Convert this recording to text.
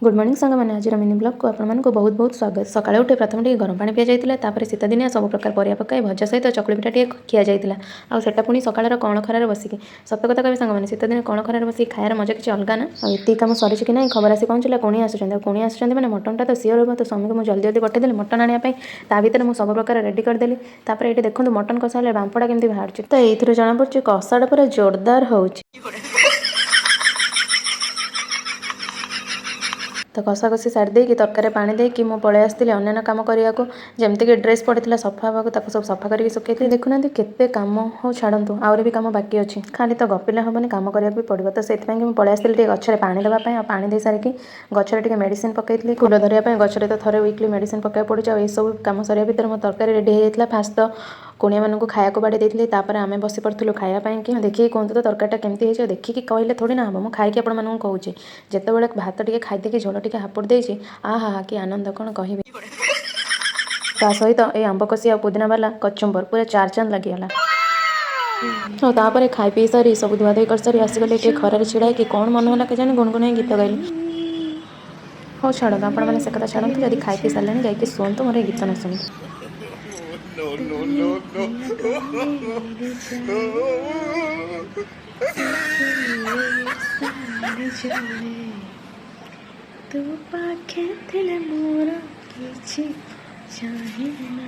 Good morning सांग मैंने आज मिनी ब्लॉग को आपको बहुत बहुत स्वागत। सकाଳେ उठे प्रथम टे गरम पानी पी जाता शीत दिनिया सब प्रकार परिया पकाई भजा सहित चकुली पिठा टे खिया जाता आउ सेटा पुणी सकाळ कण खरार बसिकी सत कथा कहे सांग मैंने शीत दिन कण खरार बसिक खायार मजा किसी अलग ना। ये कम सरी कि ना खबर आसी पहुँचला कुणी आसुँच मैंने मटनटा तो सिओर हो तो स्वामी को मुझे जल्दी जल्दी पठेदेली मटन आने ता भर मुझे सब प्रकार रेडी करदेली। तापर ये देखो मटन कषा हेल्ले बांपड़ा केमती बाहर तो ये जना पड़ी कषाटा पूरा जोरदार हो तो कषा कषि सारी देकी तरकारी पानी देकी मु पलि आसती अन्य कम करने को जमती ड्रेस पड़ता सफा हाँ सब सफा करके सुखी देखुना केते कम हो छाड़ू आहरी भी कम बाकी अच्छी खाली तो गपिले हेनी कम करने भी पड़ो तो से पलि आसती गचर पानी देवाई आ पानी दे सारिकी गचर टे मेडिसिन पकई फूल धरने गचर तो थे वीकली मेडिसिन पकड़ पड़े आ सब कम सर भितर मो तरकारी रेडी होता फास्ट तो कुणिया मानक खाया बाड़ी देती आम बसी पड़ू खायापाई कि देखिए कहते तो तरकारीटा केमती हो देखिए कहले थोड़ी ना हम खाई आपको कहूँ जिते भात टे खाई झोल टे हापुड़ देती हा कि आनंद कौन कह ता सहित ये आंब कषि आ पुदीना वाला कचुम्बर पूरा चार चांद लगिगला। और तापर खाई पी सारी सब धुआधुई कर सारी आसीगले टे खरार छिड़ा कि कौन मन है के गुणगुण गीत गाइली। हो छाड़ू आपण मैंने से कथा छाड़ू जब खाई पी सारे जाकि शुणु मोर गीत न शुणी तू पाखे मोर किछि चाहे ना।